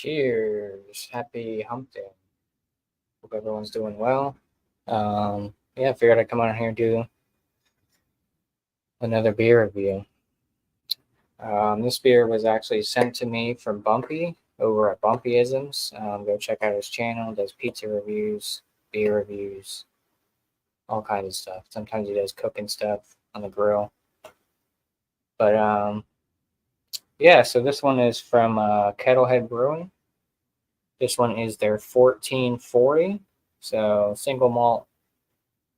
Cheers. Happy hump day. Hope everyone's doing well. Yeah, I figured I'd come on here and do another beer review. This beer was actually sent to me from Bumpy over at Bumpyisms. Go check out his channel. Does pizza reviews, beer reviews, all kinds of stuff. Sometimes he does cooking stuff on the grill. But yeah, so this one is from KettleHead Brewing. This one is their 1440. So single malt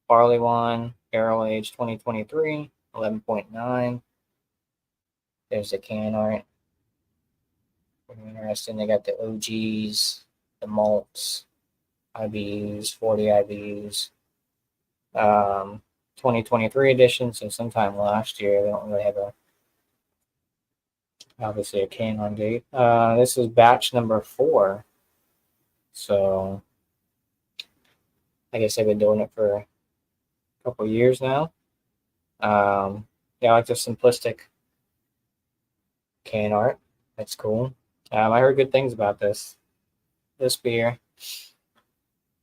Barleywine, barrel aged 2023, 11.9. There's the can art. Pretty interesting. They got the OGs, the malts, IBUs, 40 IBUs. 2023 edition, so sometime last year. They don't really have obviously a can on date. This is batch number 4. So I guess they've been doing it for a couple years now. Yeah, I like the simplistic can art. That's cool. I heard good things about this beer.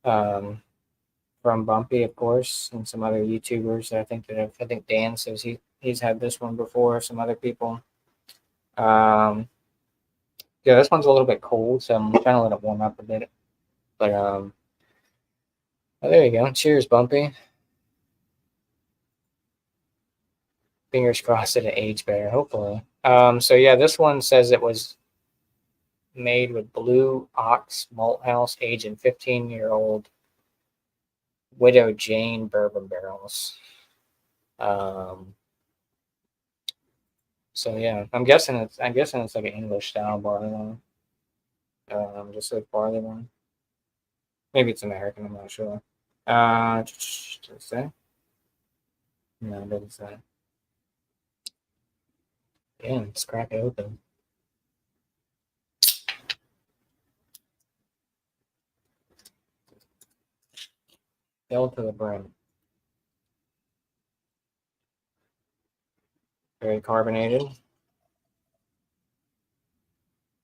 From Bumpy, of course, and some other YouTubers. I think Dan says he's had this one before. Some other people. Yeah, this one's a little bit cold, so I'm trying to let it warm up a bit. But oh, there you go. Cheers, Bumpy. Fingers crossed that it aged better, hopefully. So yeah, this one says it was made with Blue Ox Malt House, aged in 15-year-old Widow Jane bourbon barrels. So yeah, I'm guessing it's like an English style barley wine. Just like barley wine. Maybe it's American. I'm not sure. Does it say? No, it doesn't say. Yeah, let's crack it open. Fill to the brim. Very carbonated.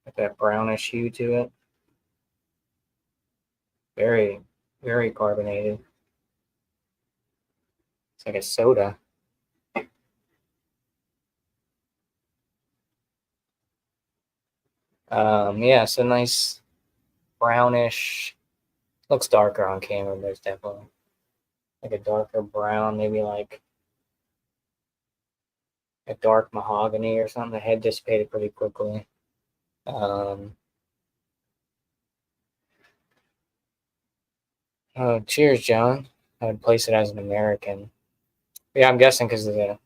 Got that brownish hue to it. Very, very carbonated. It's like a soda. Yeah, it's a nice brownish. Looks darker on camera, but it's definitely like a darker brown, maybe like a dark mahogany or something. The head dissipated pretty quickly. Oh, cheers, John. I would place it as an American. Yeah, I'm guessing because of the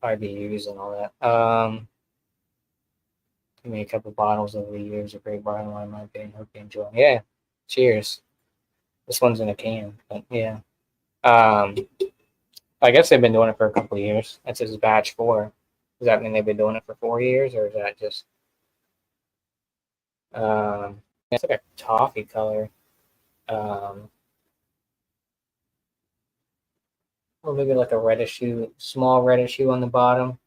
IBUs and all that. Give me a couple bottles over the years of great barley wine, in my opinion. Hope you enjoy. Yeah, cheers. This one's in a can, but yeah. I guess they've been doing it for a couple of years. That's his batch 4. Does that mean they've been doing it for 4 years, or is that just? It's like a toffee color. Or maybe like a reddish hue, small reddish hue on the bottom.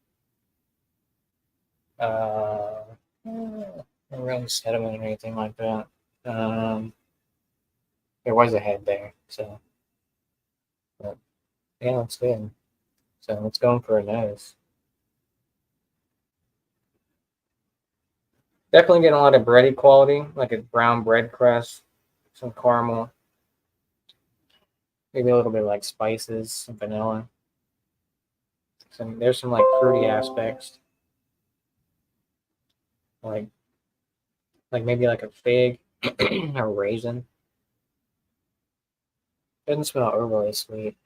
Not really sediment or anything like that. There was a head there, so but yeah, it's good. So let's go for a nose. Definitely getting a lot of bready quality, like a brown bread crust, some caramel, maybe a little bit of like spices, some vanilla. There's some like fruity aspects, like maybe like a fig or raisin. Doesn't smell overly sweet.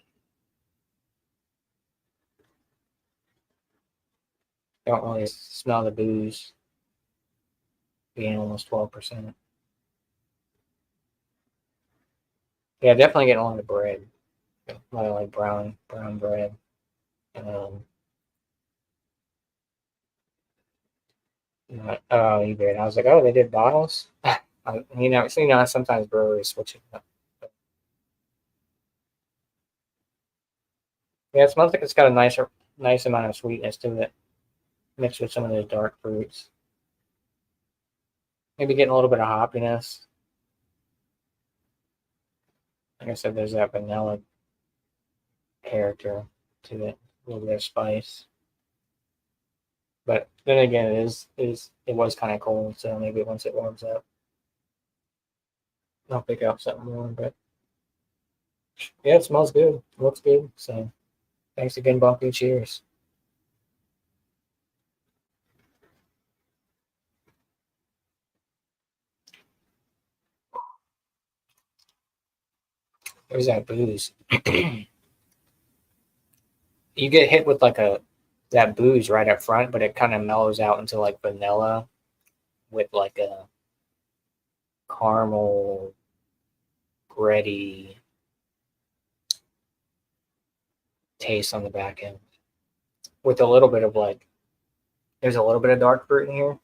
Don't really smell the booze being almost 12%. Yeah, definitely getting a lot of bread. A lot of like brown bread. Oh, you did. I was like, oh, they did bottles. Sometimes breweries switch it up. Yeah, it smells like it's got a nice amount of sweetness to it, mixed with some of the dark fruits. Maybe getting a little bit of hoppiness. Like I said, there's that vanilla character to it, a little bit of spice. But then again, it was kind of cold, so maybe once it warms up, I'll pick up something more. But yeah, it smells good, looks good. So thanks again, Bumpy. Cheers. There's that booze. You get hit with like a that booze right up front, but it kind of mellows out into like vanilla with like a caramel bready taste on the back end with a little bit of like there's a little bit of dark fruit in here,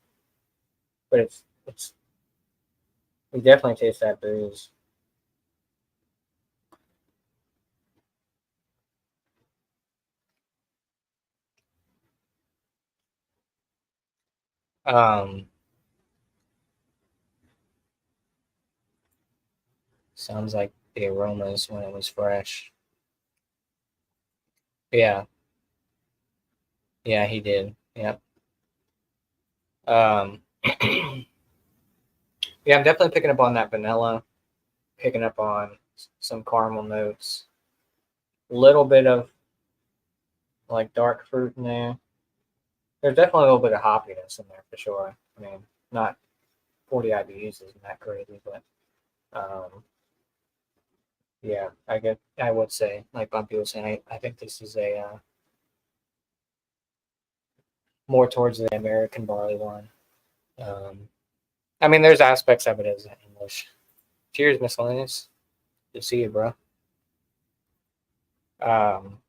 but it's you definitely taste that booze. Um, Sounds like the aromas when it was fresh. Yeah, yeah, he did. Yep. Yeah, I'm definitely picking up on that vanilla, picking up on some caramel notes, a little bit of like dark fruit in there. There's definitely a little bit of hoppiness in there for sure. I mean, not 40 IBUs isn't that crazy, but yeah, I would say, like Bumpy was saying, I think this is a more towards the American barley wine. Um, I mean, there's aspects of it as English. Cheers, miscellaneous. Good to see you, bro. Um,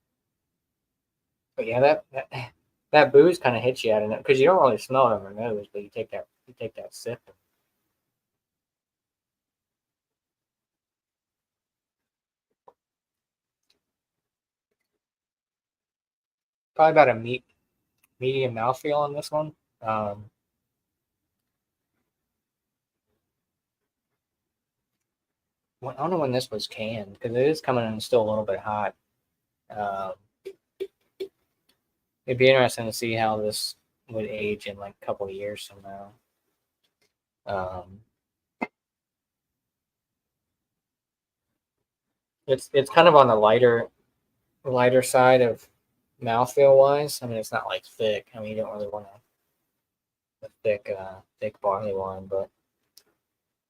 but yeah, that booze kind of hits you out of it because you don't really smell it on your nose, but you take that sip. Probably about a medium mouthfeel on this one. Um, I don't know when this was canned because it is coming in still a little bit hot. Um, it'd be interesting to see how this would age in like a couple of years from now. Um, it's kind of on the lighter side of mouthfeel wise. I mean, it's not like thick. I mean, you don't really want a thick barley wine, but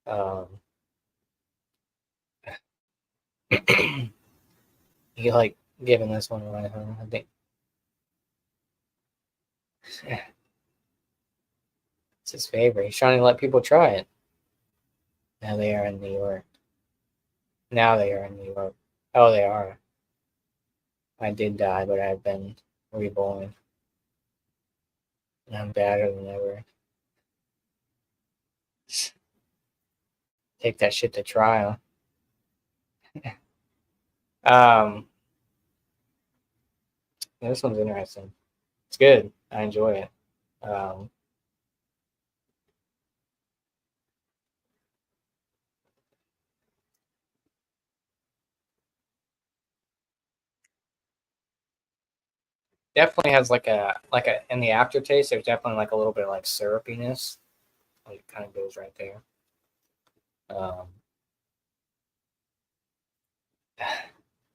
um, you like giving this one away, huh? I think it's his favorite. He's trying to let people try it. Now they are in New York. Now they are in New York. Oh, they are. I did die, but I've been reborn, and I'm badder than ever. Take that shit to trial. Um, yeah, this one's interesting. It's good. I enjoy it. Um, Definitely has like a in the aftertaste. There's definitely like a little bit of like syrupiness. Like it kind of goes right there. Um,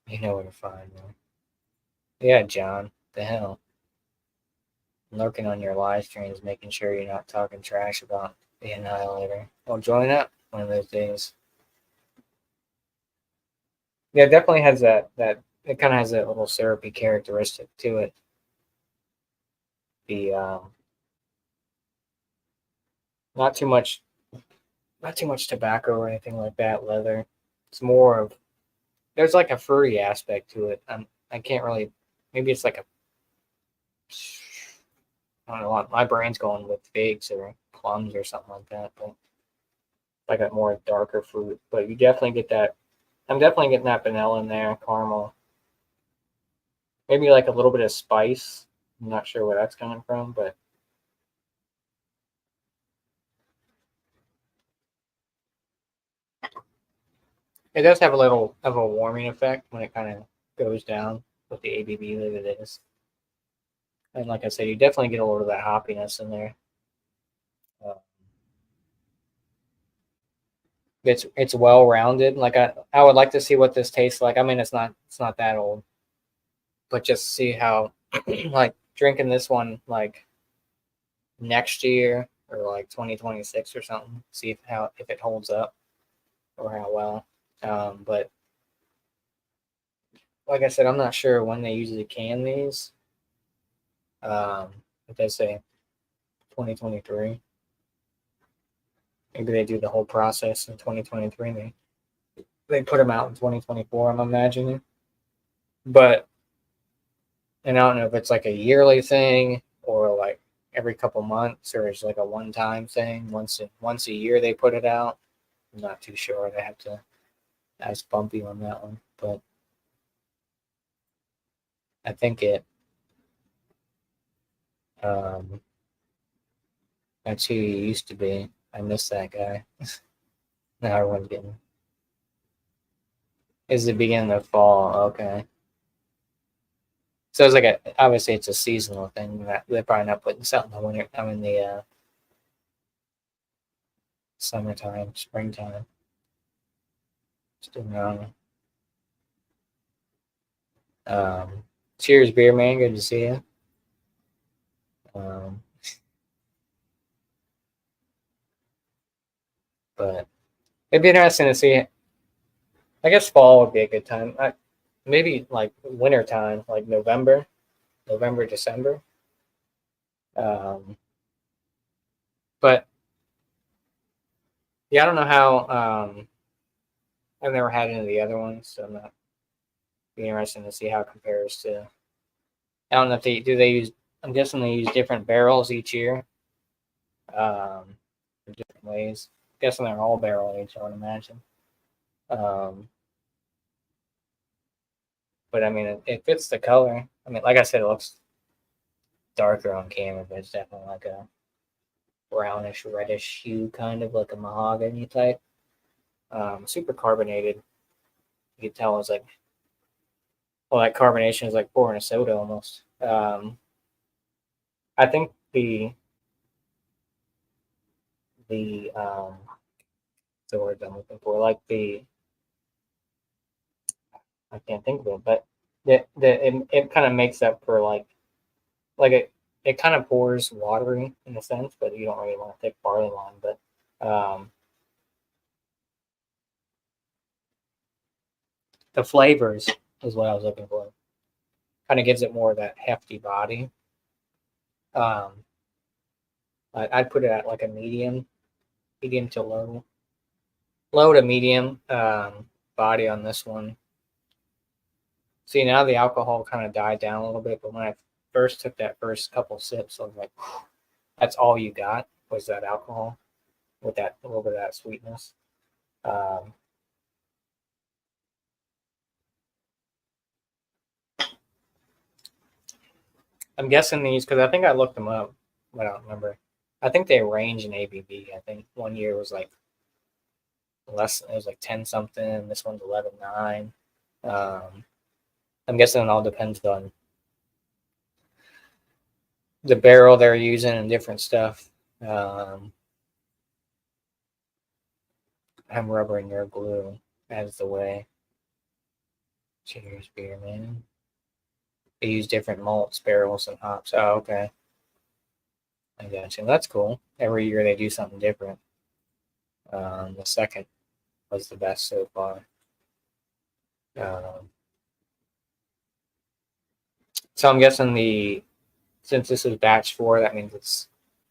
you know where to find me. Yeah, John. The hell, lurking on your live streams, making sure you're not talking trash about the Annihilator. Well, join up one of those days. Yeah, it definitely has that. It kind of has that little syrupy characteristic to it. The not too much, not too much tobacco or anything like that. Leather. It's more of there's like a fruity aspect to it. I can't really. Maybe it's like a. I don't know. My brain's going with figs or plums or something like that, but like a more darker fruit. But you definitely get that. I'm definitely getting that vanilla in there, caramel. Maybe like a little bit of spice. I'm not sure where that's coming from, but It does have a little of a warming effect when it kind of goes down with the ABV that it is. And like I said, you definitely get a little of that hoppiness in there. Uh, it's well rounded. Like I would like to see what this tastes like. I mean, it's not that old, but just see how like drinking this one like next year or like 2026 or something. See if it holds up or how well. But like I said, I'm not sure when they usually can these. Um, if they say 2023, maybe they do the whole process in 2023. And they put them out in 2024. I'm imagining, but and I don't know if it's like a yearly thing or like every couple months or it's like a one-time thing. Once a year they put it out. I'm not too sure. They have to ask Bumpy on that one, but I think it. Um, that's who he used to be. I miss that guy. Now everyone's getting. Is the beginning of fall? Okay. So it's like obviously it's a seasonal thing. They're probably not putting something in the winter. I mean the summertime, springtime. Still wrong. Cheers, beer man. Good to see you. Um, but it'd be interesting to see. I guess fall would be a good time. Maybe like winter time, like November, December. Um, but yeah, I don't know how. I've never had any of the other ones, so I'm not be interesting to see how it compares to. I don't know if they use. I'm guessing they use different barrels each year. In different ways. I'm guessing they're all barrel aged. I would imagine. Um, but I mean, it fits the color. I mean, like I said, it looks darker on camera, but it's definitely like a brownish, reddish hue, kind of like a mahogany type. Super carbonated. You can tell it's like, well, that carbonation is like pouring a soda almost. I think the the word I'm looking for, like I can't think of it, but it kind of makes up for like it kind of pours watery in a sense, but you don't really want to thick barley wine. But the flavors is what I was looking for. Kind of gives it more of that hefty body. Um, I'd put it at like a medium to low to medium body on this one. See, now the alcohol kind of died down a little bit, but when I first took that first couple sips, I was like, that's all you got was that alcohol with that a little bit of that sweetness. Um, I'm guessing these because I think I looked them up, but I don't remember. I think they range in ABV. I think one year was like less. It was like 10 something. This one's 11.9. I'm guessing it all depends on the barrel they're using and different stuff. Um, I'm rubbering your glue as the way. Cheers, beer man. They use different malts, barrels, and hops. Oh, okay. I got you. That's cool. Every year they do something different. The second was the best so far. Um, so I'm guessing since this is batch 4, that means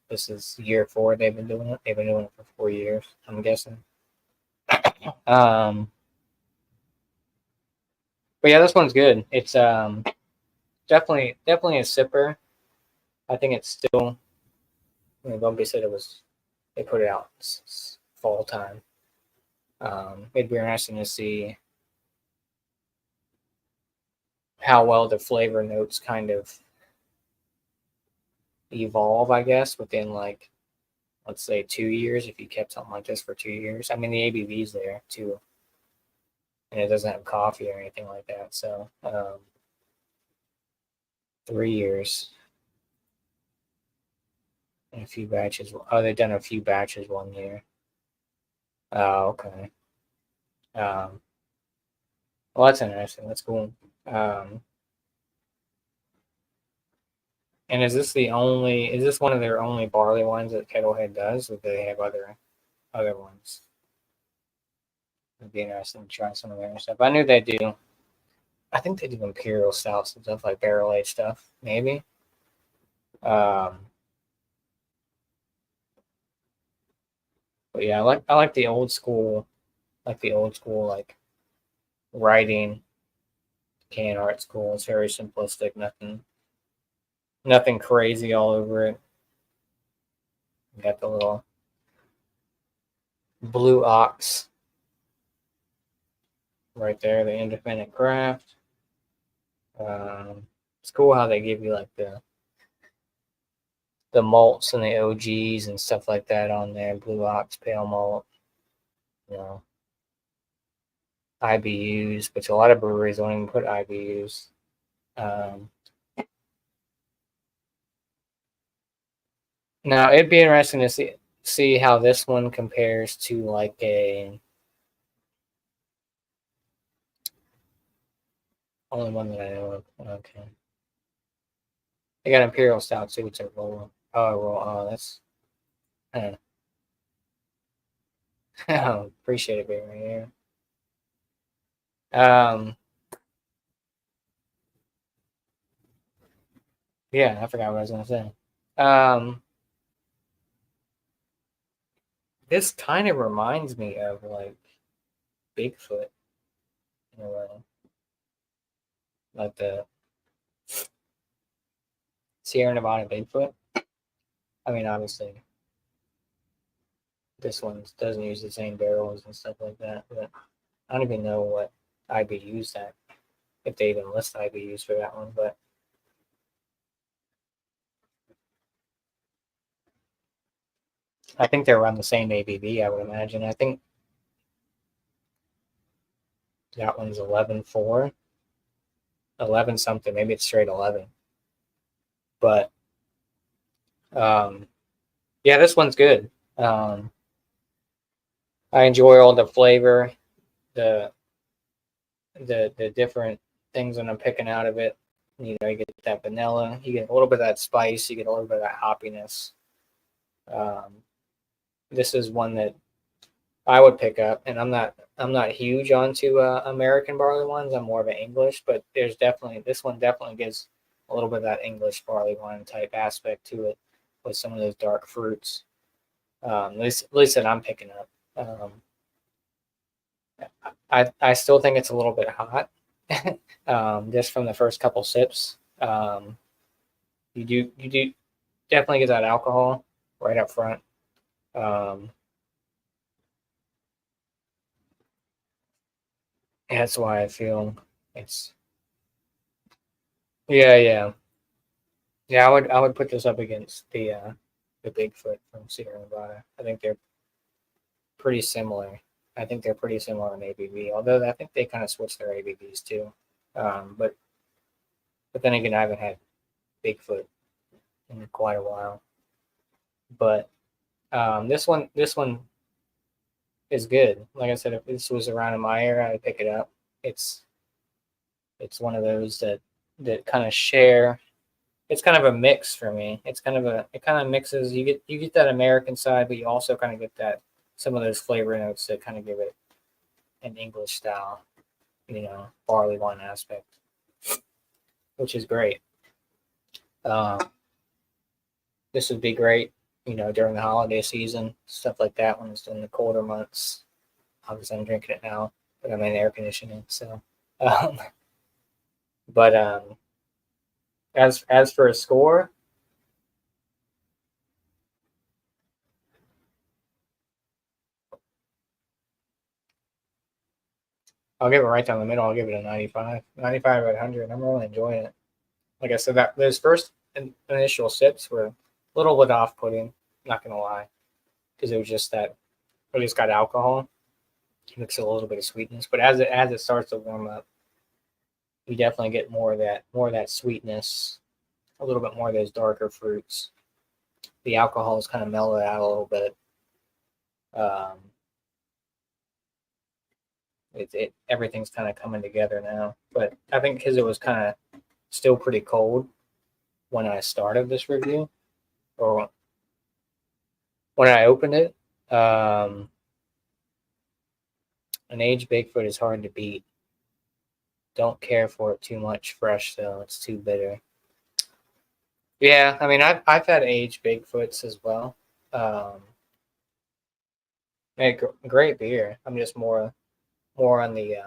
this is year 4 they've been doing it. They've been doing it for 4 years. I'm guessing. Um, but yeah, this one's good. It's definitely a sipper. I think it's still. I mean, Bumpy said they put it out fall time. It'd be interesting to see how well the flavor notes kind of evolve, I guess, within like let's say 2 years. If you kept something like this for 2 years, I mean the ABV's there too. and it doesn't have coffee or anything like that. So 3 years and a few batches. Oh, they've done a few batches 1 year. Oh, okay. Well, that's interesting. That's cool. And is this the only? Is this one of their only barley wines that KettleHead does, or do they have other ones? It'd be interesting to try some of their stuff. I knew they do. I think they do imperial stouts and stuff like barrel aged stuff, maybe. Um, but yeah, I like the old school, like writing, can art school. It's very simplistic, nothing crazy all over it. You got the little blue ox right there, the independent craft. It's cool how they give you like the malts and the OGs and stuff like that on there. Blue ox, pale malt, you know, IBUs, which a lot of breweries don't even put IBUs. Now it'd be interesting to see how this one compares to like a only one that I know of. Okay, they got imperial stout too, which are roll. Oh, that's. I appreciate it being right here. Yeah, I forgot what I was gonna say. This kind of reminds me of like Bigfoot in a way, like the Sierra Nevada Bigfoot. I mean, obviously, this one doesn't use the same barrels and stuff like that, but I don't even know what IBUs that, if they even list IBUs for that one, but I think they're around the same ABV, I would imagine. I think that one's 11.4, 11 something, maybe it's straight 11. But yeah, this one's good. I enjoy all the flavor, the the different things that I'm picking out of it. You know, you get that vanilla, you get a little bit of that spice, you get a little bit of that hoppiness. Um, this is one that I would pick up, and I'm not huge onto American barley wines. I'm more of an English, but there's definitely this one definitely gives a little bit of that English barley wine type aspect to it with some of those dark fruits. At least that I'm picking up. I still think it's a little bit hot, just from the first couple sips. You do definitely get that alcohol right up front. That's why I feel it's yeah. Yeah, I would put this up against the Bigfoot from Sierra Nevada. I think they're pretty similar. I think they're pretty similar in ABV, although I think they kind of switched their ABVs too. But then again, I haven't had Bigfoot in quite a while. But this one is good. Like I said, if this was around in my area, I'd pick it up. It's one of those that kind of share. It's kind of a mix for me. It kind of mixes. You get that American side, but you also kind of get that some of those flavor notes that kind of give it an English style, barley wine aspect, which is great. This would be great, during the holiday season, stuff like that when it's in the colder months. Obviously, I'm drinking it now, but I'm in air conditioning, so. Um, but as for a score, I'll give it right down the middle. I'll give it a 95. 95 out of 100. I'm really enjoying it. Like I said, that those first initial sips were a little bit off-putting, not gonna lie, because it was just that we just got alcohol. mix a little bit of sweetness. But as it starts to warm up, you definitely get more of that sweetness, a little bit more of those darker fruits. The alcohol is kind of mellowed out a little bit. Um, everything's kind of coming together now. But I think because it was kind of still pretty cold when I started this review, or when I opened it, an aged Bigfoot is hard to beat. Don't care for it too much fresh though; it's too bitter. Yeah, I mean, I've had aged Bigfoots as well. Um, great beer. I'm just more on the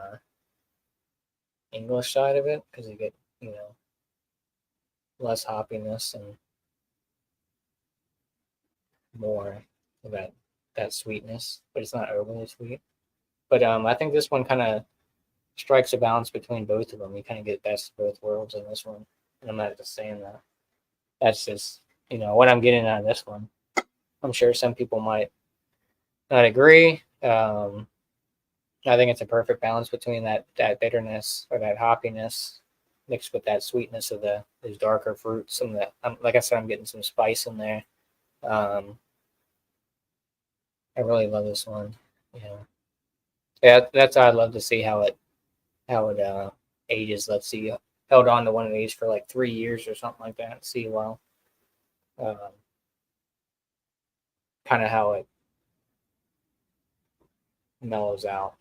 English side of it because you get less hoppiness and more of that sweetness, but it's not overly sweet. But I think this one kind of strikes a balance between both of them. You kind of get best of both worlds in this one, and I'm not just saying that. That's just what I'm getting out of this one. I'm sure some people might not agree. I think it's a perfect balance between that bitterness or that hoppiness mixed with that sweetness of those darker fruits. Some of that, like I said, I'm getting some spice in there. Um, I really love this one. Yeah, that's I'd love to see how it ages. Let's see, held on to one of these for like 3 years or something like that. See um, kind of how it mellows out.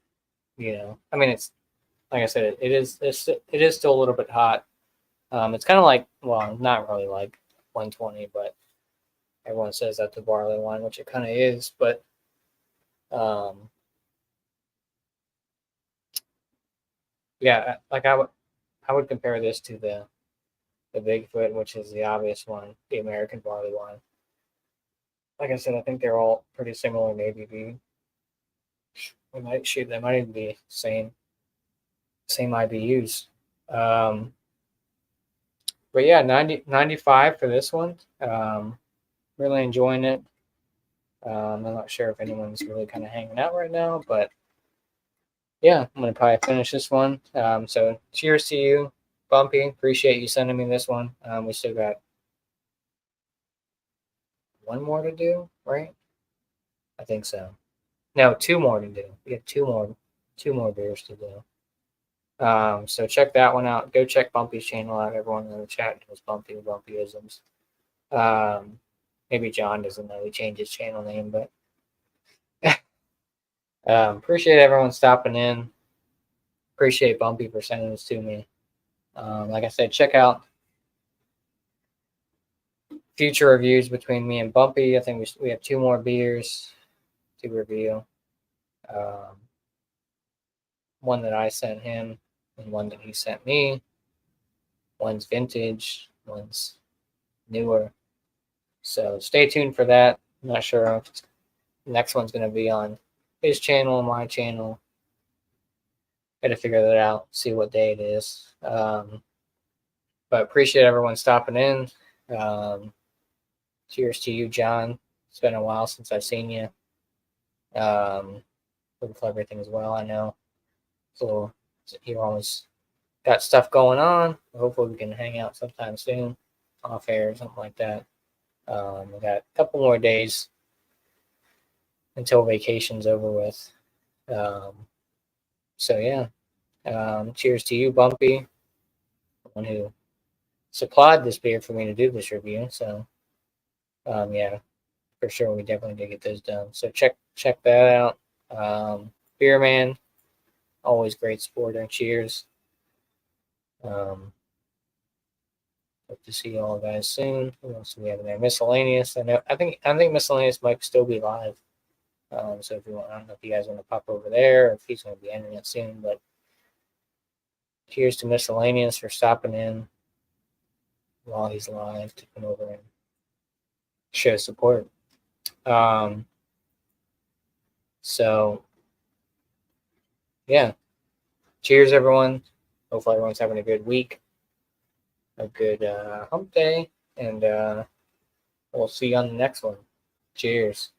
I mean, it's like I said, it is still a little bit hot. It's kind of like, well, not really like 120, but everyone says that the Barleywine, which it kind of is. But um, yeah, like I would compare this to the Bigfoot, which is the obvious one, the American Barleywine. Like I said, I think they're all pretty similar. Maybe they might even be same IBUs. Um, but yeah, 95 for this one. Really enjoying it. I'm not sure if anyone's really kind of hanging out right now, but yeah, I'm gonna probably finish this one. So cheers to you, Bumpy. Appreciate you sending me this one. We still got one more to do, right? I think so. No, two more to do. We have two more beers to do. So check that one out. Go check Bumpy's channel out. Everyone in the chat knows Bumpyisms. Maybe John doesn't know he changed his channel name, but appreciate everyone stopping in. Appreciate Bumpy for sending this to me. Like I said, check out future reviews between me and Bumpy. I think we have two more beers to review. One that I sent him and one that he sent me. One's vintage, one's newer. So stay tuned for that. I'm not sure if the next one's going to be on his channel, my channel. Got to figure that out, see what day it is. But appreciate everyone stopping in. Cheers to you, John. It's been a while since I've seen you. Hope everything's well. I know. So you always got stuff going on. Hopefully we can hang out sometime soon, off air or something like that. We got a couple more days until vacation's over with. So yeah. Cheers to you, Bumpy, the one who supplied this beer for me to do this review. So yeah, for sure we definitely did get those done. So check that out. Beer Man, always great supporter. Cheers. Hope to see you all guys soon. What else do we have in there? Miscellaneous. I think Miscellaneous might still be live. So if you want, I don't know if you guys want to pop over there or if he's going to be ending it soon. But cheers to Miscellaneous for stopping in while he's live to come over and show support. So yeah, cheers everyone. Hopefully everyone's having a good week, a good hump day, and we'll see you on the next one. Cheers.